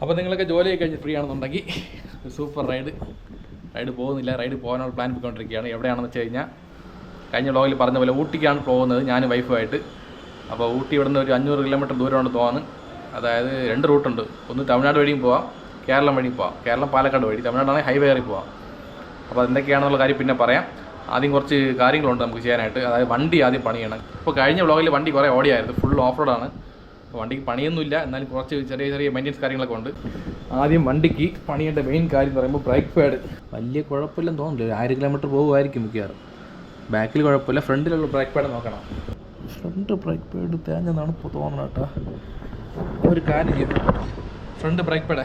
അപ്പോൾ നിങ്ങളൊക്കെ ജോലിയൊക്കെ കഴിഞ്ഞ് ഫ്രീ ആണെന്നുണ്ടെങ്കിൽ സൂപ്പർ റൈഡ് പോകുന്നില്ല, റൈഡ് പോകാനുള്ള പ്ലാൻ പോയിക്കൊണ്ടിരിക്കുകയാണ്. എവിടെയാണെന്ന് വെച്ച് കഴിഞ്ഞാൽ കഴിഞ്ഞ വ്ളോഗിൽ പറഞ്ഞ പോലെ ഊട്ടിക്കാണ് പോകുന്നത്, ഞാനും വൈഫുമായിട്ട്. അപ്പോൾ ഊട്ടി ഇവിടെ നിന്ന് ഒരു 500 കിലോമീറ്റർ ദൂരമാണ് തോന്നുന്നു. അതായത് 2 റൂട്ടുണ്ട്. ഒന്ന് തമിഴ്നാട് വഴിയും പോവാം, കേരളം വഴിയും പോവാം. കേരളം പാലക്കാട് വഴി, തമിഴ്നാടാണെങ്കിൽ ഹൈവേ കയറി പോവാം. അപ്പോൾ എന്തൊക്കെയാണെന്നുള്ള കാര്യം പിന്നെ പറയാം. ആദ്യം കുറച്ച് കാര്യങ്ങളുണ്ട് നമുക്ക് ചെയ്യാനായിട്ട്. അതായത് വണ്ടി ആദ്യം പണിയണം. ഇപ്പോൾ കഴിഞ്ഞ വ്ളോഗിൽ വണ്ടി കുറേ ഓടിയായിരുന്നു, ഫുൾ ഓഫ് റോഡാണ്. അപ്പോൾ വണ്ടിക്ക് പണിയൊന്നുമില്ല, എന്നാലും കുറച്ച് ചെറിയ മെയിൻ്റെനൻസ് കാര്യങ്ങളൊക്കെ ഉണ്ട്. ആദ്യം വണ്ടിക്ക് പണിയേണ്ട മെയിൻ കാര്യം എന്ന് പറയുമ്പോൾ ബ്രേക്ക് പാഡ്. വലിയ കുഴപ്പമില്ലെന്ന് തോന്നുന്നില്ല, 1000 കിലോമീറ്റർ പോകുമായിരിക്കും മിക്കവാറും. ബാക്കിൽ കുഴപ്പമില്ല, ഫ്രണ്ടിലുള്ള ബ്രേക്ക് പാഡ് നോക്കണം. ഫ്രണ്ട് ബ്രേക്ക് പാഡ് തേഞ്ഞെന്നാണ് ഇപ്പോൾ തോന്നുന്നത് കേട്ടോ. ഒരു കാര്യം ചെയ്യും, ഫ്രണ്ട് ബ്രേക്ക് പാഡ്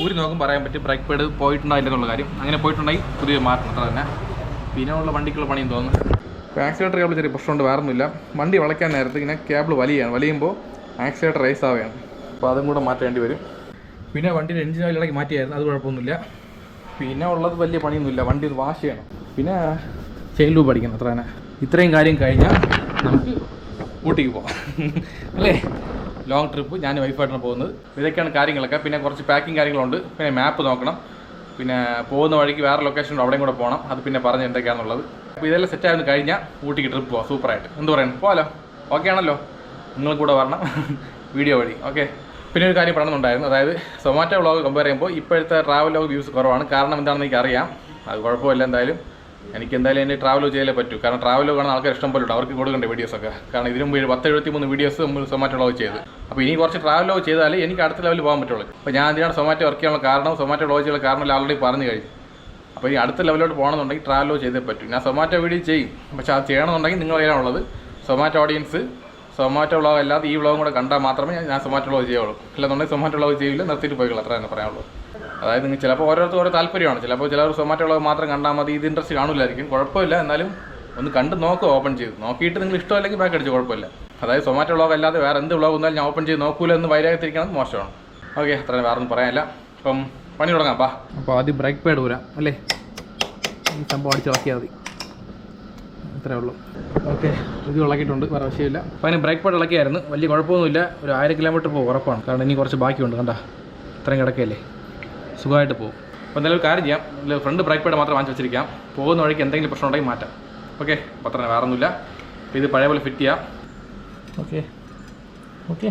ഊരി നോക്കും പറയാൻ പറ്റും ബ്രേക്ക് പാഡ് പോയിട്ടുണ്ടായില്ല എന്നുള്ള കാര്യം. അങ്ങനെ പോയിട്ടുണ്ടെങ്കിൽ പുതിയ മാറ്റം അത്ര തന്നെ. പിന്നെ ഉള്ള വണ്ടിക്കുള്ള പണിയും തോന്നുന്നു. ആക്സിലേറ്റർ കേബിൾ ചെറിയ പ്രശ്നമുണ്ട്, വേറൊന്നുമില്ല. വണ്ടി വളയ്ക്കാൻ നേരത്ത് ഇങ്ങനെ കേബിൾ വലിയുമ്പോൾ ആക്സിലേറ്റർ റൈസ് ആവുകയാണ്. അപ്പോൾ അതും കൂടെ മാറ്റേണ്ടി വരും. പിന്നെ വണ്ടിയുടെ എഞ്ചിൻ ഓയിൽ ഇടയ്ക്ക് മാറ്റിയായിരുന്നു, അത് കുഴപ്പമൊന്നുമില്ല. പിന്നെ ഉള്ളത് വലിയ പണിയൊന്നുമില്ല, വണ്ടി ഒന്ന് വാഷ് ചെയ്യണം. പിന്നെ ചെയിൻ ലൂബ് അടിക്കണം, അത്ര തന്നെ. ഇത്രയും കാര്യം കഴിഞ്ഞാൽ നമുക്ക് ഊട്ടിക്ക് പോകാം അല്ലേ. ലോങ് ട്രിപ്പ് ഞാൻ വൈഫായിട്ടാണ് പോകുന്നത്. ഇതൊക്കെയാണ് കാര്യങ്ങളൊക്കെ. പിന്നെ കുറച്ച് പാക്കിങ് കാര്യങ്ങളുണ്ട്. പിന്നെ മാപ്പ് നോക്കണം. പിന്നെ പോകുന്ന വഴിക്ക് വേറെ ലൊക്കേഷൻ ഉണ്ട്, അവിടെയും കൂടെ പോകണം. അത് പിന്നെ പറഞ്ഞ് എന്തൊക്കെയാണെന്നുള്ളത്. അപ്പോൾ ഇതെല്ലാം സെറ്റായിരുന്നു കഴിഞ്ഞാൽ ഊട്ടിക്ക് ട്രിപ്പ് പോകാം സൂപ്പറായിട്ട്. എന്ത് പറയുന്നു, പോകാലോ? ഓക്കെ ആണല്ലോ? നിങ്ങൾ കൂടെ വരണം വീഡിയോ വഴി. ഓക്കെ. പിന്നെ ഒരു കാര്യം പറയണമെന്നുണ്ടായിരുന്നു. അതായത് സൊമാറ്റോ വ്ളോഗ് കമ്പയർ ചെയ്യുമ്പോൾ ഇപ്പോഴത്തെ ട്രാവൽ വ്ളോഗ് വ്യൂസ് കുറവാണ്. കാരണം എന്താണെന്ന് എനിക്കറിയാം. അത് കുഴപ്പമില്ല. എന്തായാലും എനിക്ക് എൻ്റെ ട്രാവൽ ചെയ്യലേ പറ്റൂ. കാരണം ട്രാവൽ കാണുന്ന ആൾക്കാർ ഇഷ്ടം പോലെ ഉണ്ട്, അവർക്ക് കൊടുക്കേണ്ട വീഡിയോസൊക്കെ. കാരണം ഇതിനും 1073 വീഡിയോസ് നമ്മൾ സൊമാറ്റോ വ്ളോഗ് ചെയ്ത്. അപ്പോൾ ഇനി കുറച്ച് ട്രാവൽ വ്ളോഗ് ചെയ്താലേ എനിക്ക് അടുത്ത ലെവലിൽ പോകാൻ പറ്റുള്ളൂ. അപ്പോൾ ഞാൻ അതിനാണ് സൊമാറ്റോ വർക്ക് ചെയ്യാനുള്ള കാരണം, സൊമാറ്റോ വ്ളോഗ് ചെയ്യാനുള്ള കാരണം ഓൾറെഡി പറഞ്ഞു കഴിഞ്ഞു. അപ്പോൾ ഈ അടുത്ത ലെവലിലോട്ട് പോകണമെന്നുണ്ടെങ്കിൽ ട്രാവൽ വ്ളോഗ് ചെയ്തേ പറ്റും. ഞാൻ സൊമാറ്റോ വീഡിയോ ചെയ്യും, പക്ഷേ അത് ചെയ്യണമെന്നുണ്ടെങ്കിൽ നിങ്ങൾ കയ്യിലാണുള്ളത്. സൊമാറ്റോ ഓഡിയൻസ് സൊമാറ്റോ വ്ളോഗ് അല്ലാതെ ഈ വ്ളോഗും കൂടെ കണ്ടാൽ മാത്രമേ ഞാൻ സൊമാറ്റോ വ്ളോഗ് ചെയ്യുള്ളൂ. അല്ലെന്നുണ്ടെങ്കിൽ സൊമാറ്റോ വ്ളോഗ് ചെയ്യില്ല, നിർത്തിയിട്ട് പോയിക്കുള്ളൂ. അത്ര തന്നെ പറയാനുള്ളൂ. അതായത് നിങ്ങൾ ചിലപ്പോൾ ഓരോരുത്തർ ഓരോ താല്പര്യമാണ്. ചിലർ സൊമാറ്റോ വ്ളോഗ് മാത്രം കണ്ടാൽ മതി, ഇത് ഇൻട്രസ്റ്റ് കാണില്ലായിരിക്കും. കുഴപ്പമില്ല, എന്നാലും ഒന്ന് കണ്ട് നോക്കുക, ഓപ്പൺ ചെയ്ത് നോക്കിയിട്ട് നിങ്ങൾ ഇഷ്ടമല്ലെങ്കിൽ ബാക്ക് അടിച്ച് കുഴപ്പമില്ല. അതായത് സൊമാറ്റോ വ്ളോഗ് അല്ലാതെ വേറെ എന്ത് വ്ളോഗ് വന്നാലും ഞാൻ ഓപ്പൺ ചെയ്ത് നോക്കൂല എന്ന് വൈരാഗത്തിരിക്കണം, മോശമാണ്. ഓക്കെ, അത്ര വേറെ ഒന്നും പറയാനില്ല. അപ്പം പണി തുടങ്ങാം. അപ്പോൾ ആദ്യം ബ്രേക്ക് പാഡ് ഊരാം അല്ലേ. ഈ സംഭവം അടിച്ച് ഇളക്കിയാൽ മതി, അത്രേ ഉള്ളൂ. ഓക്കെ, ഇത് ഇളക്കിയിട്ടുണ്ട്, വേറെ വിഷയമില്ല. അപ്പോൾ അതിന് ബ്രേക്ക് പാഡ് ഇളക്കിയായിരുന്നു, വലിയ കുഴപ്പമൊന്നുമില്ല. ഒരു 1000 കിലോമീറ്റർ പോകും ഉറപ്പാണ്. കാരണം ഇനി കുറച്ച് ബാക്കിയുണ്ട്, കണ്ടാ ഇത്രയും കിടക്കയല്ലേ, സുഖമായിട്ട് പോകും. അപ്പോൾ എന്തായാലും ഒരു കാര്യം ചെയ്യാം, ഫ്രണ്ട് ബ്രേക്ക് പാഡ് മാത്രം വാങ്ങിച്ച് വെച്ചിരിക്കാം. പോകുന്ന വഴിക്ക് എന്തെങ്കിലും പ്രശ്നം ഉണ്ടെങ്കിൽ മാറ്റാം. ഓക്കെ, അപ്പോൾ അത്ര വേറെ ഒന്നുമില്ല. അപ്പോൾ ഇത് പഴയ പോലെ ഫിറ്റ് ചെയ്യാം. ഓക്കെ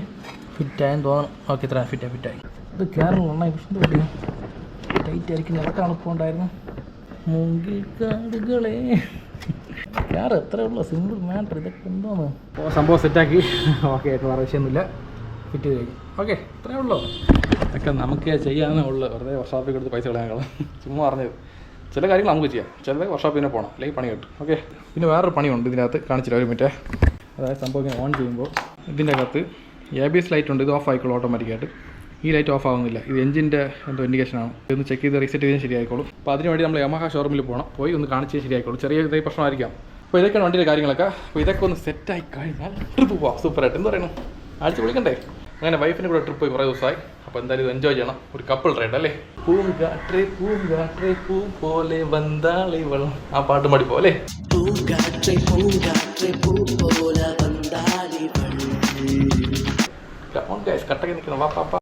ഫിറ്റായെന്ന് തോന്നണം. ഓക്കെ, ഇത്ര ഫിറ്റായി. ഇത് കയറുള്ള പ്രശ്നം ടൈറ്റ് ആയിരിക്കും, നിലക്കാണ് ഇപ്പോൾ ഉണ്ടായിരുന്നു. മുങ്കിക്കാടുകളെ കയറ് എത്രയേ ഉള്ളൂ, സിംഗിൾ മാറ്റർ. ഇതൊക്കെ എന്തോന്ന് സംഭവം സെറ്റാക്കി. ഓക്കെ ആയിട്ട് വേറെ വിഷയമൊന്നുമില്ല, ഫിറ്റ് കഴിഞ്ഞു. ഓക്കെ, ഇത്രയേ ഉള്ളൂ. ഇതൊക്കെ നമുക്ക് ചെയ്യാവുന്നേ ഉള്ളൂ. വെറുതെ വർക്ക്ഷോപ്പിൽ കൊടുത്ത് പൈസ കളയാൻ ചുമ്മാ പറഞ്ഞത്. ചില കാര്യങ്ങൾ നമുക്ക് ചെയ്യാം, ചിലത് വർക്ക്ഷോപ്പിൽ തന്നെ പോകണം, അല്ലെങ്കിൽ പണി കിട്ടും. ഓക്കെ, പിന്നെ വേറൊരു പണിയുണ്ട് ഇതിനകത്ത്, കാണിച്ചില്ല ഒരു മിനിറ്റ്. അതായത് സംഭവം ഇങ്ങനെ ഓൺ ചെയ്യുമ്പോൾ ഇതിൻ്റെ അകത്ത് ABS ലൈറ്റ് ഉണ്ട്, ഇത് ഓഫ് ആയിക്കോളും ഓട്ടോമാറ്റിക്കായിട്ട്. ഈ ലൈറ്റ് ഓഫ് ആവുന്നില്ല, ഇത് എഞ്ചിൻ്റെ എന്തോ ഇൻഡിക്കേഷനാണ്. ഇതൊന്ന് ചെക്ക് ചെയ്ത് റീസെറ്റ് ചെയ്താൽ ശരിയായിക്കോളും. അപ്പോൾ അതിന് വേണ്ടി നമ്മൾ യമഹ ഷോറൂമിൽ പോയി ഒന്ന് കാണിച്ച് ശരിയായിക്കോളും. ചെറിയ പ്രശ്നമായിരിക്കാം. അപ്പോൾ ഇതൊക്കെയാണ് വണ്ടിയുടെ കാര്യങ്ങളൊക്കെ. അപ്പോൾ ഇതൊക്കെ ഒന്ന് സെറ്റായി കഴിഞ്ഞാൽ ട്രിപ്പ് പോവാം സൂപ്പറായിട്ട്. എന്ത് പറയുന്നു, അടിച്ച് വിളിക്കണ്ടേ? അങ്ങനെ വൈഫിന് കൂടെ ട്രിപ്പ് പോയി കുറേ ദിവസമായി. അപ്പോൾ എന്തായാലും ഇത് എൻജോയ് ചെയ്യണം, ഒരു കപ്പിൾ റൈഡ് അല്ലേ. പൂങ്കാറ്റേ പൂ പോലെ വന്നാളിവൾ, ആ പാട്ട് പാടി പോ അല്ലേ. കട്ടൊക്കെ നിൽക്കണം, വാ പാപ്പ.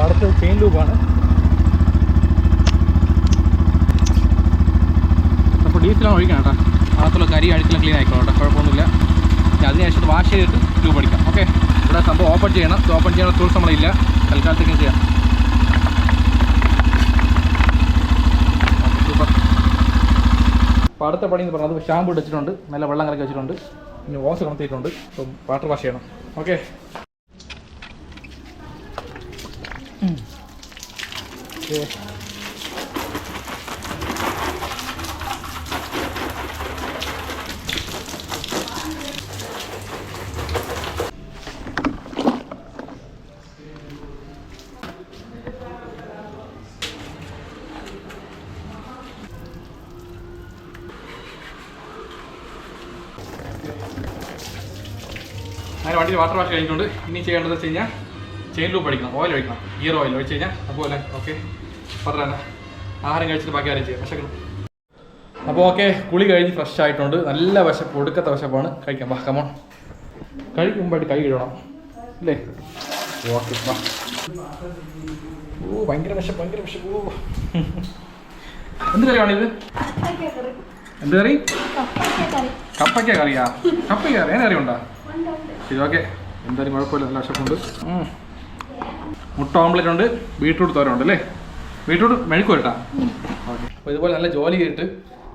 അടുത്ത് ചെയിൻ ലൂബാണ്. അപ്പോൾ ഡീസലാണ് ഒഴിക്കണം കേട്ടോ. അകത്തുള്ള കരി അഴുക്കെല്ലാം ക്ലീൻ ആയിക്കോളൂ കേട്ടോ, കുഴപ്പമൊന്നുമില്ല. അതിനുശേഷം വാഷ് ചെയ്തിട്ട് ട്യൂബ് അടിക്കാം. ഓക്കെ, ഇവിടെ സംഭവം ഓപ്പൺ ചെയ്യണം. ഓപ്പൺ ചെയ്യാനുള്ള ടൂൾസ് നമ്മളില്ല, തൽക്കാലത്തേക്കും ചെയ്യാം. സൂപ്പർ. അപ്പോൾ അടുത്ത പണി എന്ന് പറഞ്ഞത് ഷാമ്പു ഇട്ടിട്ടുണ്ട്, നല്ല വെള്ളം കലക്കി വെച്ചിട്ടുണ്ട്. പിന്നെ വാഷ് കണത്തിയിട്ടുണ്ട്. അപ്പം വാട്ടർ വാഷ് ചെയ്യണം. ഓക്കെ, അങ്ങനെ വണ്ടിയിൽ വാട്ടർ വാഷ് കഴിഞ്ഞിട്ടുണ്ട്. ഇനി ചെയ്യേണ്ടത് വെച്ച് കഴിഞ്ഞാൽ ചെയിൻ ലൂപ്പ് അടിക്കണം, ഓയിൽ ഒഴിക്കണം, ഗിയർ ഓയിൽ ഒഴിച്ച് കഴിഞ്ഞാൽ അതുപോലെ. ഓക്കെ, പറഞ്ഞ ആഹാരം കഴിച്ചിട്ട് ബാക്കി ആരും ചെയ്യാം, വിശക്കണം. അപ്പോൾ ഓക്കെ, കുളി കഴിഞ്ഞ് ഫ്രഷ് ആയിട്ടുണ്ട്. നല്ല വിശപ്പ്, ഒടുക്കത്തെ വിശപ്പാണ്. കഴിക്കാം, വാ കമോൺ. കഴിക്കുമ്പോഴായിട്ട് കൈ ഇടണം അല്ലേ. ഓക്കെ, വാ. ഓ ഭയങ്കര വിശപ്പ് ഭയങ്കര വിശപ്പ്. ഓ എന്ത് കറിയാണിത്? എന്ത് കറി? കപ്പയ്ക്ക കറിയാ? കപ്പയ്ക്ക കറി ഏത് കറി ഉണ്ടാ? ശരി ഓക്കെ, എന്തായാലും കുഴപ്പമില്ല, നല്ല വിശപ്പുണ്ട്. മുട്ട ഓംലെറ്റ് ഉണ്ട്, ബീട്രൂട്ട് തോരൻ ഉണ്ട് അല്ലേ? ബീട്രൂട്ട് മെഴുക്ക് വരട്ടാ. ഓക്കെ, അപ്പോൾ ഇതുപോലെ നല്ല ജോലി ചെയ്തിട്ട്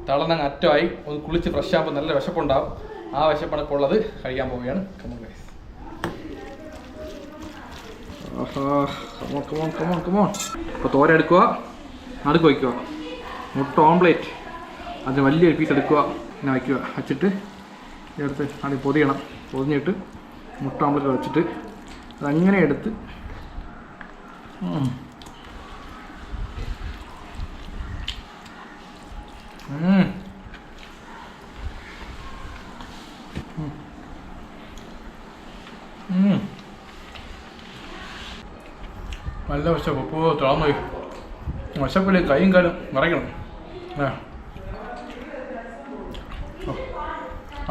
തളർന്നങ്ങ് അറ്റമായി ഒന്ന് കുളിച്ച് ഫ്രഷ് ആകുമ്പോൾ നല്ല വിശപ്പുണ്ടാവും. ആ വിശപ്പാണ് ഇപ്പോൾ ഉള്ളത്. കഴിക്കാൻ പോവുകയാണ്. Come on guys. കമോൺ. ഇപ്പോൾ തോര എടുക്കുക, നടുക്ക് വയ്ക്കുക. മുട്ട ഓംപ്ലേറ്റ് അതിന് വലിയൊരു പീസ് എടുക്കുക, പിന്നെ വയ്ക്കുക. വച്ചിട്ട് എടുത്ത് അതിൽ പൊതിയണം. പൊതിഞ്ഞിട്ട് മുട്ട ഓംപ്ലേറ്റ് വെച്ചിട്ട് അതങ്ങനെ എടുത്ത് നല്ല വിശപ്പ്. ഇപ്പോൾ തുറന്നു പോയി. വിശപ്പില് കൈയും കാലും നിറയ്ക്കണം.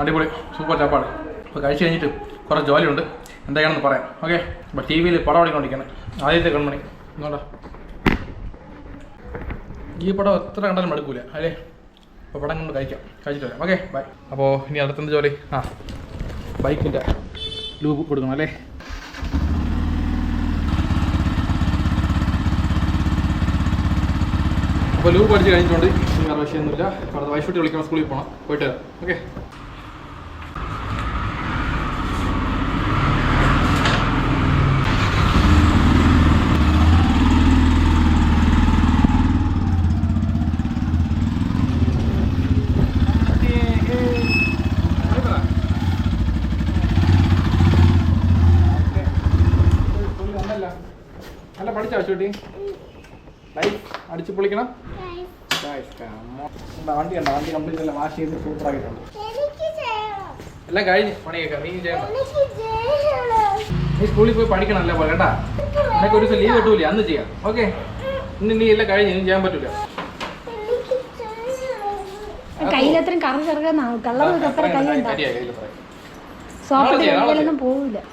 അടിപൊളി സൂപ്പർ ചാപ്പാട്. അപ്പോൾ കഴിച്ച് കഴിഞ്ഞിട്ട് കുറേ ജോലിയുണ്ട്, എന്തായാണെന്ന് പറയാം. ഓക്കെ, അപ്പോൾ ടി വിയിൽ പടം ഓടിക്കൊണ്ടിരിക്കുന്നത് ആദ്യത്തെ കൺമണി എന്നോടാ. ഈ പടം എത്ര കണ്ടാലും മടുക്കൂല അല്ലേ? അപ്പോൾ പടം കൊണ്ട് കഴിച്ചിട്ട് വരാം. Okay bye. അപ്പോൾ ഇനി അടുത്തെന്ത് ജോലി? ബൈക്കിൻ്റെ ലൂബ് കൊടുക്കണം അല്ലേ? അപ്പോൾ ലൂബ് അടിച്ച് കഴിഞ്ഞിട്ടുണ്ട്. വേറെ വിഷയമൊന്നുമില്ല. അവിടെ വൈഫുട്ടി വിളിക്കണം, സ്കൂളിൽ പോകണം. പോയിട്ട് വരാം. ഓക്കെ. നല്ല പഠിച്ചോ ചൂട്ടി? ലൈഫ് അടിച്ച് പൊളിക്കണം. വണ്ടി കണ്ട, വണ്ടി കംപ്ലീറ്റ് എല്ലാം വാഷ് ചെയ്ത് സൂപ്പർ ആയിട്ടുണ്ട്. എല്ലാം കഴിഞ്ഞ് പണിയൊക്കെ നീ ചെയ്യണം. നീ സ്കൂളിൽ പോയി പഠിക്കണം അല്ലേ പോലെ കേട്ടാ. എന്നൊക്കെ ഒരു ദിവസം ലീവ് കിട്ടൂലേ, അന്ന് ചെയ്യാം. ഓക്കെ, ഇന്ന് നീ എല്ലാം കഴിഞ്ഞ് ഇനി ചെയ്യാൻ പറ്റൂല.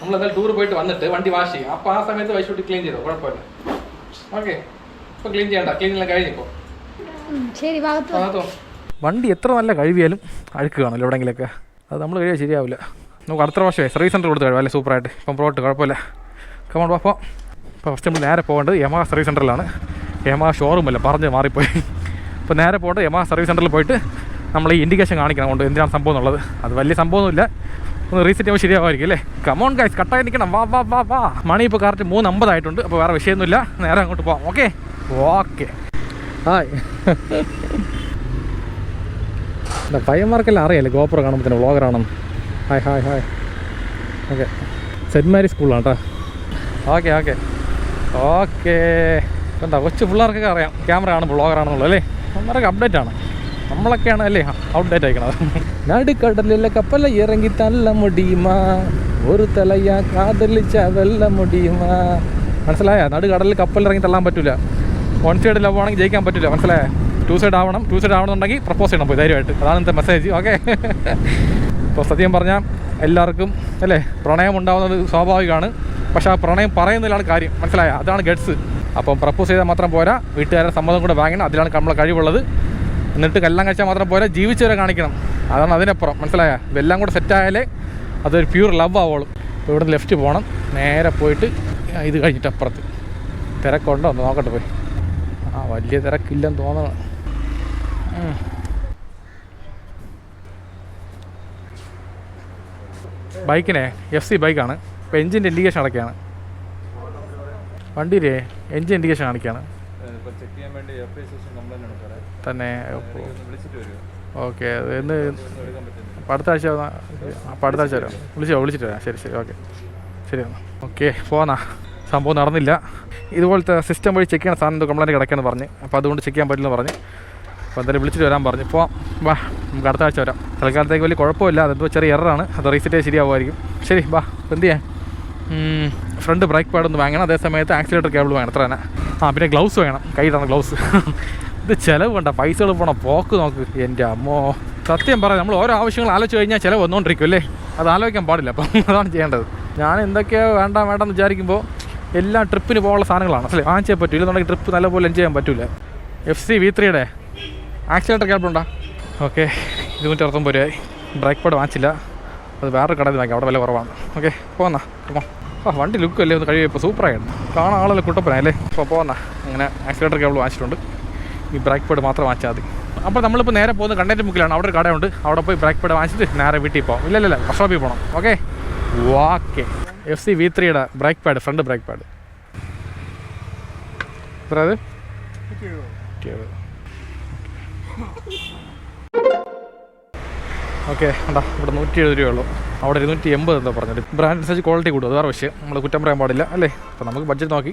നമ്മളെന്തായാലും ടൂർ പോയിട്ട് വന്നിട്ട് വണ്ടി വാഷ് ചെയ്യും. അപ്പൊ ആ സമയത്ത് വൈശൂട്ടി ക്ലീൻ ചെയ്തോ, കുഴപ്പമില്ല. ഓക്കെ, ഇപ്പൊ ക്ലീൻ ചെയ്യണ്ട, ക്ലീൻ എല്ലാം കഴിഞ്ഞിപ്പോ. വണ്ടി എത്ര നല്ല കഴുകിയാലും അഴുക്ക് കാണുമല്ലോ എവിടെയെങ്കിലൊക്കെ. അത് നമ്മൾ കഴിയാൻ ശരിയാവില്ല. നമുക്ക് അടുത്ത പ്രാവശ്യമേ സർവീസ് സെൻ്റർ കൊടുത്ത് കഴിവാം അല്ലേ? സൂപ്പറായിട്ട്. ഇപ്പം പ്രോട്ട് കുഴപ്പമില്ല. കമോൺ അപ്പോൾ ഫസ്റ്റ് നമ്മൾ നേരെ പോകേണ്ടത് യമഹ സർവീസ് സെൻ്ററിലാണ്. യമഹ ഷോറൂമല്ല, പറഞ്ഞ് മാറിപ്പോയി. അപ്പോൾ നേരെ പോകേണ്ടത് യമഹ സർവീസ് സെൻ്ററിൽ പോയിട്ട് നമ്മൾ ഈ ഇൻഡിക്കേഷൻ കാണിക്കണം കൊണ്ട് എന്തിനാണ് സംഭവം എന്നുള്ളത്. അത് വലിയ സംഭവമൊന്നുമില്ല, ഒന്ന് റീസെറ്റ് ചെയ്യുമ്പോൾ ശരിയാവുമായിരിക്കും അല്ലേ? കമോൺ ഗൈസ്, കട്ടായി നിൽക്കണം. വാ വാ വാ വാ. മണി ഇപ്പോൾ കറക്റ്റ് 3:50 ആയിട്ടുണ്ട്. അപ്പോൾ വേറെ വിഷയമൊന്നുമില്ല, നേരെ അങ്ങോട്ട് പോകാം. Okay okay. ഹായ്. പയ്യന്മാർക്കെല്ലാം അറിയാലേ ഗോപ്രോ കാണുമ്പോൾ തന്നെ വ്ളോഗറാണെന്ന്. Hi hi hi. Okay, Saint Mary സ്കൂളാണ് കേട്ടോ. Okay okay okay. എന്താ കൊച്ചു പിള്ളേർക്കൊക്കെ അറിയാം ക്യാമറ കാണുമ്പോൾ വ്ളോഗറാണെന്നുള്ളത് അല്ലേ? നമ്മളൊക്കെ അപ്ഡേറ്റ് ആണ്. നമ്മളൊക്കെയാണ് അല്ലേ ഔട്ട്ഡേറ്റ് ആയിക്കണത്. നടുക്കടലിലെ കപ്പല ഇറങ്ങി തല്ല മുടിയുമാ, ഒരു തലയാ കാതലിച്ച വെല്ല മുടിയുമാ. മനസ്സിലായ? നടുക്കടലിൽ കപ്പലിറങ്ങി തള്ളാൻ പറ്റില്ല. വൺ സൈഡ് ലവ് ആണെങ്കിൽ ജയിക്കാൻ പറ്റില്ല. മനസ്സിലായ? ടു സൈഡ് ആവണമെന്നുണ്ടെങ്കിൽ പ്രപ്പോസ് ചെയ്യണം പോയി ധൈര്യമായിട്ട്. അതാണ് ഇന്നത്തെ മെസ്സേജ്. ഓക്കെ. ഇപ്പോൾ സത്യം പറഞ്ഞാൽ എല്ലാവർക്കും അല്ലേ പ്രണയം ഉണ്ടാകുന്നത് സ്വാഭാവികമാണ്. പക്ഷേ ആ പ്രണയം പറയുന്നതിലാണ് കാര്യം. മനസ്സിലായ? അതാണ് ഗഡ്സ്. അപ്പം പ്രപ്പോസ് ചെയ്താൽ മാത്രം പോരാ, വീട്ടുകാരുടെ സമ്മതം കൂടെ വാങ്ങണം. അതിലാണ് നമ്മളെ കഴിവുള്ളത്. എന്നിട്ട് കല്യാണം കഴിച്ചാൽ മാത്രം പോരാ, ജീവിച്ചവരെ കാണിക്കണം. അതാണ് അതിനപ്പുറം. മനസ്സിലായ? ഇതെല്ലാം കൂടെ സെറ്റായാലേ അതൊരു പ്യൂർ ലവ് ആവുള്ളൂ. ഇപ്പോൾ ഇവിടുന്ന് ലെഫ്റ്റ് പോകണം. നേരെ പോയിട്ട് ഇത് കഴിഞ്ഞിട്ട് അപ്പുറത്ത് തിരക്കുണ്ടോ ഒന്ന് നോക്കട്ടെ പോയി. വലിയ തിരക്കില്ലെന്ന് തോന്നണം. ബൈക്കിനെ FC ബൈക്കാണ്. ഇപ്പോൾ എൻജിൻ്റെ ഇൻഡിക്കേഷൻ അടയ്ക്കുകയാണ്. വണ്ടിയിലേ എൻജിൻ ഇൻഡിക്കേഷൻ കാണിക്കുകയാണ് തന്നെ. ഓക്കെ, എന്ന് അടുത്ത ആഴ്ച വരാം. വിളിച്ചിട്ട് വരാം. ശരി ഓക്കെ, ശരി എന്നാൽ ഓക്കെ. പോന്നാ സംഭവം നടന്നില്ല. ഇതുപോലത്തെ സിസ്റ്റം വഴി ചെക്ക് ചെയ്യണ സാധനം എന്തോ കംപ്ലൈൻറ്റ് കിടക്കാന്ന് പറഞ്ഞ്. അപ്പോൾ അതുകൊണ്ട് ചെക്ക് ചെയ്യാൻ പറ്റില്ലെന്ന് പറഞ്ഞ്. അപ്പോൾ എന്തായാലും വിളിച്ചിട്ട് വരാൻ പറഞ്ഞു. ഇപ്പോൾ വാ, നമുക്ക് അടുത്ത ആഴ്ച വരാം. തൽക്കാലത്തേക്ക് വലിയ കുഴപ്പമില്ല. അതെന്തോ ചെറിയ എററാണ്. അത് റീസെറ്റ് ചെയ്ത് ശരിയാവുമായിരിക്കും. ശരി വാ. എന്ത് ചെയ്യാൻ? ഫ്രണ്ട് ബ്രേക്ക് പാഡ് ഒന്ന് വാങ്ങണം. അതേ സമയത്ത് ആക്സിലേറ്റർ കേബിൾ വേണം. എത്ര തന്നെ. പിന്നെ ഗ്ലൗസ് വേണം, കൈയിടാണ് ഗ്ലൗസ്. ഇത് ചിലവ് വേണ്ട, പൈസകൾ പോകണം. പോക്ക് നോക്ക് എൻ്റെ അമ്മോ. സത്യം പറയാം, നമ്മൾ ഓരോ ആവശ്യങ്ങൾ ആലോചിച്ച് കഴിഞ്ഞാൽ ചിലവ് വന്നുകൊണ്ടിരിക്കും അല്ലേ? അത് ആലോചിക്കാൻ പാടില്ല. അപ്പം അതാണ് ചെയ്യേണ്ടത്. ഞാൻ എന്തൊക്കെയോ വേണ്ടെന്ന് വിചാരിക്കുമ്പോൾ എല്ലാം ട്രിപ്പിന് പോകാനുള്ള സാധനങ്ങളാണ് അല്ലേ, വാങ്ങിച്ചേ പറ്റൂ, ഇല്ലെന്നുണ്ടെങ്കിൽ ട്രിപ്പ് നല്ലപോലെ എൻജോയ് ചെയ്യാൻ പറ്റില്ല. FC V3യുടെ ആക്സിലേറ്റർ കേബിളുണ്ടോ? ഓക്കെ, 260 രൂപയായി. ബ്രേക്ക് പാഡ് വാങ്ങിച്ചില്ല, അത് വേറൊരു കടയിൽ വാങ്ങി, അവിടെ വില കുറവാണ്. ഓക്കെ പോന്നാ. വണ്ടി ലുക്ക് അല്ലേ ഒന്ന് കഴിയുമ്പോൾ സൂപ്പറായിരുന്നു, കാണാൻ ആളല്ലേ കുട്ടപ്പനല്ലേ. അപ്പോൾ പോന്നാ. അങ്ങനെ ആക്സിലേറ്റർ കേബിൾ വാങ്ങിച്ചിട്ടുണ്ട്, ഈ ബ്രേക്ക് പാഡ് മാത്രം വാങ്ങിച്ചാൽ മതി. അപ്പോൾ നമ്മളിപ്പോൾ നേരെ പോകുന്നത് കണ്ടന്റ് മുക്കിലാണ്, അവിടെ ഒരു കടയുണ്ട്, അവിടെ പോയി ബ്രേക്ക് പാഡ് വാങ്ങിച്ചിട്ട് നേരെ വീട്ടിൽ പോകാം. ഇല്ല വർക്ക്ഷോപ്പിൽ പോകണം. Okay okay. FC V3യുടെ brake pad, front brake pad എത്ര അത്? ഓക്കെ ഉണ്ടാ, ഇവിടെ 170 രൂപയുള്ളൂ, അവിടെ 280 എന്താ പറഞ്ഞത്. ബ്രാൻഡ് അനുസരിച്ച് ക്വാളിറ്റി കൂടും, അത് വേറെ വിഷയം, നമ്മൾ കുറ്റം പറയാൻ പാടില്ല അല്ലേ. അപ്പോൾ നമുക്ക് ബഡ്ജറ്റ് നോക്കി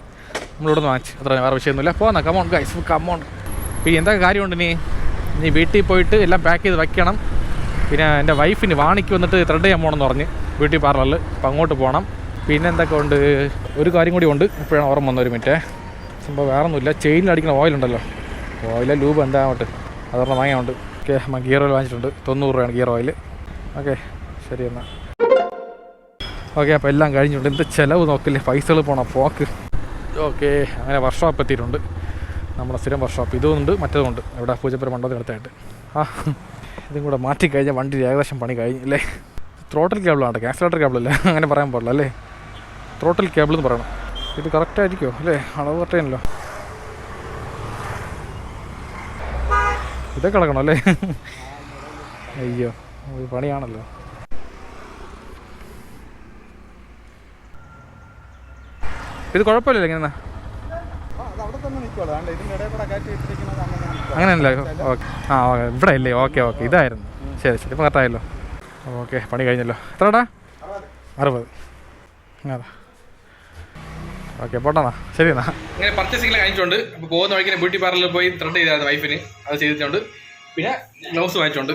നമ്മളിവിടെ നിന്ന് വാങ്ങിച്ചു, അത്ര വേറെ വിഷയമൊന്നുമില്ല. പോകാം, കമോൺ ഗൈസ് കമോൺ. പിന്നെ എന്തൊക്കെ കാര്യമുണ്ട്, നീ വീട്ടിൽ പോയിട്ട് എല്ലാം പാക്ക് ചെയ്ത് വയ്ക്കണം. പിന്നെ എൻ്റെ വൈഫിന് വാണിക്ക് വന്നിട്ട് ത്രെഡ് ചെയ്യാൻ പോകണമെന്ന് പറഞ്ഞ് ബ്യൂട്ടി പാർലറിൽ, അപ്പോൾ അങ്ങോട്ട് പോകണം. പിന്നെ എന്തൊക്കെ ഉണ്ട്, ഒരു കാര്യം കൂടി ഉണ്ട്, ഇപ്പോഴാണ് ഓർമ്മ വന്ന, ഒരു മിനിറ്റ്. സംഭവം വേറെ ഒന്നുമില്ല, ചെയിനിൽ അടിക്കുന്ന ഓയിലുണ്ടല്ലോ, ഓയില ലൂബ് എന്താ അങ്ങോട്ട് അതൊരെണ്ണം വാങ്ങിയുണ്ട്. ഓക്കെ, ഗിയർ ഓയിൽ വാങ്ങിച്ചിട്ടുണ്ട്, 90 രൂപയാണ് ഗിയർ ഓയിൽ. ഓക്കെ ശരി എന്നാൽ. ഓക്കെ അപ്പോൾ എല്ലാം കഴിഞ്ഞിട്ടുണ്ട്. എന്ത് ചിലവ് നോക്കില്ലേ, പൈസകൾ പോകണം പോക്ക്. ഓക്കെ അങ്ങനെ വർക്ക്ഷോപ്പ് എത്തിയിട്ടുണ്ട്, നമ്മുടെ സ്ഥിരം വർക്ക്ഷോപ്പ്. ഇതുമുണ്ട് മറ്റേതുമുണ്ട്, ഇവിടെ പൂജപ്പുര മണ്ഡലത്തിനടുത്തായിട്ട്. ഇതും കൂടെ മാറ്റിക്കഴിഞ്ഞാൽ വണ്ടി ഏകദേശം പണി കഴിഞ്ഞില്ലേ. ത്രോട്ടൽ കേബിളാണ്, ആക്സിലേറ്റർ കേബിളല്ല, അങ്ങനെ പറയാൻ പാടില്ല അല്ലേ, ത്രോട്ടൽ കേബിൾ എന്ന് പറയണം. ഇത് കറക്റ്റായിരിക്കുമോ അല്ലേ, അളവ് കറക്റ്റാണല്ലോ. ഇതൊക്കെ കിടക്കണം അല്ലേ. അയ്യോ ഇത് പണിയാണല്ലോ. ഇത് കുഴപ്പമില്ലല്ലോ ഇങ്ങനെ, അങ്ങനെയല്ലേ. ഓക്കെ ഇവിടെ അല്ലേ. ഓക്കെ ഇതായിരുന്നു, ശരി ഇപ്പോൾ കറക്റ്റായല്ലോ. ഓക്കെ പണി കഴിഞ്ഞല്ലോ. എത്രടാ? 60. അതാ ഓക്കെ പോട്ടാ, ശരി എന്നാ. ഇങ്ങനെ പർച്ചേസിംഗ് കഴിഞ്ഞിട്ടുണ്ട്. അപ്പോൾ പോകുന്ന വഴിക്ക് ബ്യൂട്ടി പാർലറിൽ പോയി ത്രെഡ് ചെയ്തായിരുന്നു വൈഫിന്, അത് ചെയ്തിട്ടുണ്ട്. പിന്നെ ഗ്ലൗസ് വാങ്ങിച്ചിട്ടുണ്ട്,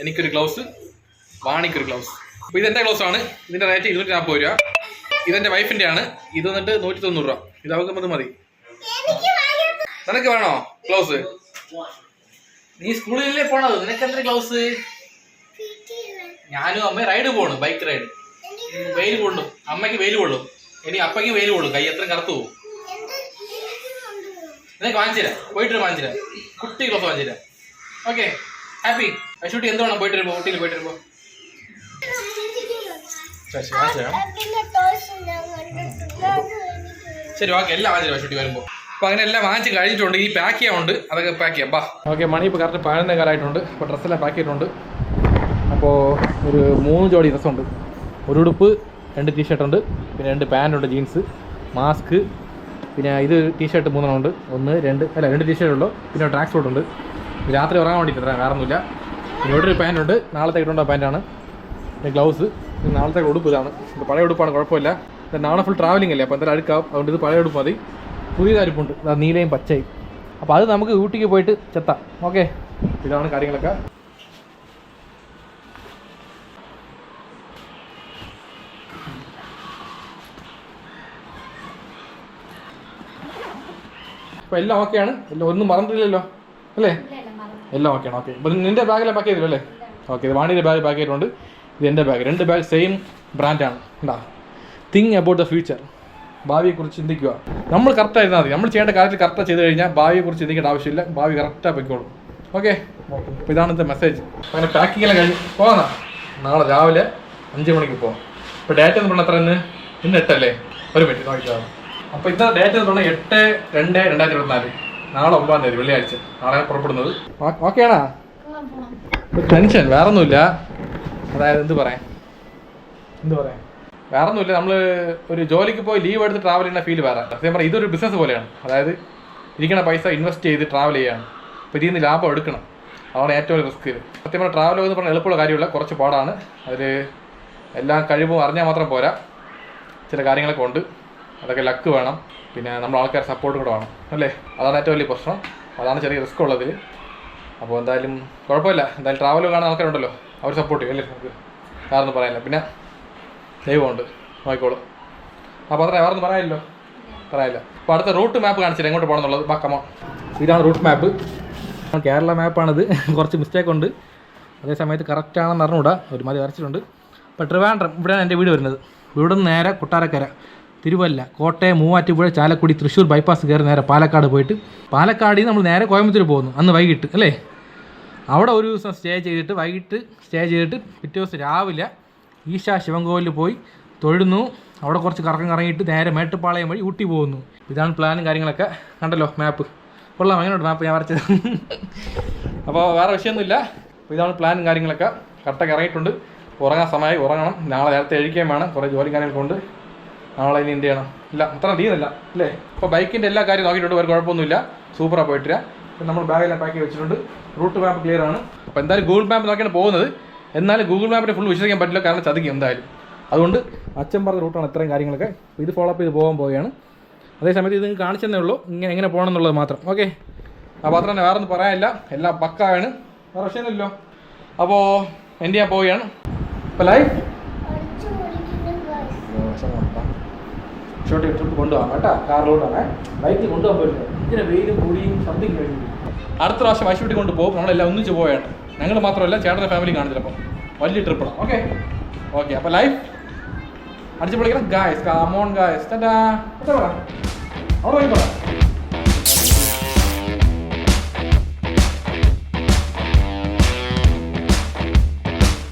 എനിക്കൊരു ഗ്ലൗസ്, വാണിക്കൊരു ഗ്ലൗസ്. അപ്പോൾ ഇതെൻ്റെ ഗ്ലൗസാണ്, ഇതിൻ്റെ റേറ്റ് 240 രൂപ. ഇതെൻ്റെ വൈഫിൻ്റെ ആണ്, ഇത് വന്നിട്ട് 190 രൂപ. ഇത് അവർക്ക് മതി. നിനക്ക് വേണോ ഗ്ലൗസ്? നീ സ്കൂളിലല്ലേ പോണത്, നിനക്ക് എന്താ ഗ്ലൗസ്? ഞാനും അമ്മ റൈഡ് പോണു, ബൈക്ക് റൈഡ്. വെയിൽ കൊള്ളും, അമ്മയ്ക്ക് വെയിൽ കൊള്ളും, ഇനി അപ്പയ്ക്ക് വെയിൽ കൊള്ളും, കൈ എത്ര കറുത്തു പോകും. നിനക്ക് വാങ്ങിച്ചില്ല, പോയിട്ട് വാങ്ങിച്ചില്ല, കുട്ടി ഗ്ലൗസ് വാങ്ങിച്ചില്ല. Okay happy. അശ്വട്ടി എന്ത് വേണം പോയിട്ട് വരുമ്പോൾ, ഊട്ടിയിൽ പോയിട്ട് വരുമ്പോൾ? ശരി ഓക്കെ എല്ലാം വാങ്ങിച്ചില്ല അശ്വട്ടി വരുമ്പോൾ. അപ്പോൾ അങ്ങനെ എല്ലാം വാങ്ങിച്ച് കഴിഞ്ഞിട്ടുണ്ട്, ഈ പാക്ക് ചെയ്യാനുണ്ട്, അതൊക്കെ പാക്ക് ചെയ്യാം. ബാ. ഓക്കെ മണി ഇപ്പോൾ കറക്റ്റ് 11 കാലമായിട്ടുണ്ട്. അപ്പോൾ ഡ്രസ്സെല്ലാം പാക്ക് ചെയ്തിട്ടുണ്ട്. അപ്പോൾ ഒരു 3 ജോഡി ഡ്രസ്സുണ്ട്, ഒരു ഉടുപ്പ്, 2 ടീഷർട്ട് ഉണ്ട്, പിന്നെ 2 പാൻറ്റുണ്ട്, ജീൻസ്, മാസ്ക്, പിന്നെ ഇത് ടീഷർട്ട് 3 ഉണ്ട്, 2 ടീഷർട്ട് ഉള്ളൂ, പിന്നെ ട്രാക്ക് സൂട്ട് ഉണ്ട്. രാത്രി ഉറങ്ങാൻ വേണ്ടിയിട്ട് വേറെ ഒന്നുമില്ല. പിന്നെ ഇവിടെ ഒരു പാൻറ്റുണ്ട്, നാളത്തെ ഇട്ടുണ്ടോ പാൻറ്റാണ്. പിന്നെ ഗ്ലൗസ്, നാളത്തെ ഉടുപ്പ് ഇതാണ്, ഇത് പഴയ ഉടുപ്പാണ്, കുഴപ്പമില്ല. നാളെ ഫുൾ ട്രാവലിംഗ് അല്ലേ, അപ്പോൾ എന്തായാലും അടുക്കാം, അതുകൊണ്ട് ഇത് പഴയ ഉടുപ്പ് മതി. പുതിയ അരിപ്പുണ്ട്, നീലയും പച്ചയും. അപ്പോൾ അത് നമുക്ക് ഊട്ടിക്ക് പോയിട്ട് ചെത്താം. ഓക്കെ ഇതാണ് കാര്യങ്ങളൊക്കെ. അപ്പോൾ എല്ലാം ഓക്കെയാണ്, എല്ലാം ഒന്നും മറന്നില്ലല്ലോ അല്ലേ, എല്ലാം ഓക്കെയാണ്. ഓക്കെ അപ്പോൾ നിൻ്റെ ബാഗെല്ലാം പാക്ക് ചെയ്തല്ലോ അല്ലേ? ഓക്കെ ഇത് വാണിയുടെ ബാഗ് പാക്ക് ചെയ്തിട്ടുണ്ട്, ഇത് എൻ്റെ ബാഗ്, 2 ബാഗ് സെയിം ബ്രാൻഡാണ്. ഉണ്ടാ തിങ്ക് അബൌട്ട് ദ ഫ്യൂച്ചർ, ഭാവിയെക്കുറിച്ച് ചിന്തിക്കുക. നമ്മൾ കറക്റ്റായിരുന്നാൽ മതി, നമ്മൾ ചെയ്യേണ്ട കാര്യത്തിൽ കറക്റ്റാக ചെയ്ത് കഴിഞ്ഞാൽ ഭാവിയെക്കുറിച്ച് ചിന്തിക്കേണ്ട ആവശ്യമില്ല, ഭാവി കറക്റ്റാக പൊയ്ക്കോളും. ഓക്കെ അപ്പോൾ ഇതാണ് ഇന്നത്തെ മെസ്സേജ്. അങ്ങനെ പാക്കിംഗ് എല്ലാം കഴിഞ്ഞ് പോകാം, നാളെ രാവിലെ 5 മണിക്ക് പോകാം. ഇപ്പോൾ ഡേറ്റ് എന്ന് പറഞ്ഞാൽ എത്ര ഇന്ന് 8 അല്ലേ, ഒരു മിനിറ്റ് നോക്കിയാണ്. അപ്പോൾ ഇന്നത്തെ ഡേറ്റ് എന്ന് പറഞ്ഞാൽ 8/2/2024, നാളെ 9-ാം തീയതി വെള്ളിയാഴ്ച, നാളെ പുറപ്പെടുന്നത്. ഓക്കെയാണോ? ടെൻഷൻ വേറെ ഒന്നുമില്ല, അതായത് എന്ത് പറയാം വേറെ ഒന്നുമില്ല. നമ്മൾ ഒരു ജോലിക്ക് പോയി ലീവ് എടുത്ത് ട്രാവൽ ചെയ്യുന്ന ഫീൽ വേറെ. സത്യം പറഞ്ഞാൽ ഇതൊരു ബിസിനസ് പോലെയാണ്, അതായത് ഇരിക്കുന്ന പൈസ ഇൻവെസ്റ്റ് ചെയ്ത് ട്രാവൽ ചെയ്യാണ്. അപ്പോൾ ഇതിൽ നിന്ന് ലാഭം എടുക്കണം, അതാണ് ഏറ്റവും റിസ്ക്. സത്യം പറഞ്ഞാൽ ട്രാവൽ എന്ന് പറഞ്ഞാൽ എളുപ്പമുള്ള കാര്യമില്ല, കുറച്ച് പാടാണ്. അതിൽ എല്ലാ കഴിവും അറിഞ്ഞാൽ മാത്രം പോരാ, ചില കാര്യങ്ങളൊക്കെ ഉണ്ട്, അതൊക്കെ ലക്ക് വേണം, പിന്നെ നമ്മൾ ആൾക്കാർ സപ്പോർട്ട് കൂടെ വേണം അല്ലേ, അതാണ് ഏറ്റവും വലിയ പ്രശ്നം. അതാണ് ചെറിയ റിസ്ക് ഉള്ളതിൽ. അപ്പോൾ എന്തായാലും കുഴപ്പമില്ല, എന്തായാലും ട്രാവൽ കാണുന്ന ആൾക്കാരുണ്ടല്ലോ, അവർ സപ്പോർട്ട് ചെയ്യും അല്ലേ, നമുക്ക് വേറൊന്നും പറയാനില്ല. പിന്നെ ദൈവമുണ്ട്, നോക്കിക്കോളും. അപ്പോൾ അത്ര വേറൊന്നും പറയാനില്ല. അപ്പോൾ അടുത്ത റൂട്ട് മാപ്പ് കാണിച്ചില്ല എങ്ങോട്ട് പോകണം എന്നുള്ളത്. ബാക്കമോ ഇതാണ് റൂട്ട് മാപ്പ്, കേരള മാപ്പാണിത്. കുറച്ച് മിസ്റ്റേക്ക് ഉണ്ട്, അതേ സമയത്ത് കറക്റ്റാണെന്ന് അറിഞ്ഞുകൂടാ, ഒരുമാതിരി വരച്ചിട്ടുണ്ട്. അപ്പോൾ ട്രിവാൻഡ്രം, ഇവിടെയാണ് എൻ്റെ വീട് വരുന്നത്. ഇവിടെ നിന്ന് നേരെ കൊട്ടാരക്കര, തിരുവല്ല, കോട്ടയം, മൂവാറ്റുപുഴ, ചാലക്കുടി, തൃശ്ശൂർ ബൈപ്പാസ് കയറി നേരെ പാലക്കാട് പോയിട്ട് പാലക്കാടിൽ നിന്ന് നമ്മൾ നേരെ കോയമ്പത്തൂർ പോകുന്നു അന്ന് വൈകിട്ട് അല്ലേ. അവിടെ ഒരു ദിവസം സ്റ്റേ ചെയ്തിട്ട് പിറ്റേ ദിവസം രാവിലെ ഈശാ ശിവൻകോവിലിൽ പോയി തൊഴുന്നു. അവിടെ കുറച്ച് കറക്കം കറങ്ങിയിട്ട് നേരെ മേട്ടുപ്പാളയം വഴി ഊട്ടി പോകുന്നു. ഇതാണ് പ്ലാനും കാര്യങ്ങളൊക്കെ. കണ്ടല്ലോ മാപ്പ്, കൊള്ളാം. എങ്ങനെയുണ്ട് മാപ്പ് ഞാൻ വരച്ചത്? അപ്പോൾ വേറെ വിഷയമൊന്നുമില്ല. അപ്പോൾ ഇതാണ് പ്ലാനും കാര്യങ്ങളൊക്കെ. കറക്റ്റൊക്കെ ഇറങ്ങിയിട്ടുണ്ട്. ഉറങ്ങാൻ സമയമായി, ഉറങ്ങണം. നാളെ നേരത്തെ എഴുതിക്കുകയും വേണം. കുറേ ജോലി കാര്യങ്ങളൊക്കെ ഉണ്ട്. നാളെ ഇനി എന്ത് ചെയ്യണം? ഇല്ല അത്ര തീരുന്നില്ല അല്ലേ. അപ്പോൾ ബൈക്കിൻ്റെ എല്ലാ കാര്യം നോക്കിയിട്ടുണ്ട്, ഒരു കുഴപ്പമൊന്നുമില്ല. സൂപ്പറാണ് പോയിട്ടില്ല. നമ്മൾ ബാഗെല്ലാം പാക്ക് വെച്ചിട്ടുണ്ട്. റൂട്ട് മാപ്പ് ക്ലിയർ ആണ്. അപ്പോൾ എന്തായാലും ഗൂഗിൾ മാപ്പ് നോക്കിയാണ് പോകുന്നത്. എന്നാലും ഗൂഗിൾ മാപ്പിനെ ഫുൾ വിശ്വസിക്കാൻ പറ്റില്ല, കാരണം ചതിക്കും എന്തായാലും. അതുകൊണ്ട് അച്ഛൻ പറഞ്ഞ റൂട്ടാണ് ഇത്രയും കാര്യങ്ങളൊക്കെ. ഇത് ഫോളോ അപ്പ് ചെയ്ത് പോകാൻ പോവുകയാണ്. അതേസമയത്ത് ഇത് നിങ്ങൾക്ക് കാണിച്ചതന്നേ ഉള്ളൂ എങ്ങനെ പോകണം എന്നുള്ളത് മാത്രം. ഓക്കെ, അപ്പോൾ അത്ര തന്നെ, വേറെ ഒന്നും പറയാനില്ല. എല്ലാം പക്കാണ്, വേറെ വിഷയമൊന്നുമില്ലല്ലോ. അപ്പോൾ എൻ്റെ ഞാൻ പോവുകയാണ്. അപ്പോൾ ലൈഫ് ഷോട്ട് ട്രിപ്പ് കൊണ്ടുപോകാം കേട്ടോ. കാറിലോട്ടാണ്, ബൈക്കിൽ കൊണ്ടുപോകാൻ പറ്റില്ല. ഇങ്ങനെ വെയിലും കൂടിയും സംതിങ് കഴിഞ്ഞു. അടുത്ത പ്രാവശ്യം വൈശുട്ടി കൊണ്ട് പോകും. നമ്മളെല്ലാം ഒന്നിച്ച് പോവുകയാണ്. ഞങ്ങൾ മാത്രമല്ല, ചേട്ടൻ്റെ ഫാമിലി കാണിച്ചില്ല. അപ്പം വലിയ ട്രിപ്പാണ്. Okay okay. അപ്പോൾ ലൈഫ് അടിച്ചു പൊളിക്കണം ഗായ്സ്. Come on guys. ടാറ്റാ. അവിടെ പോയി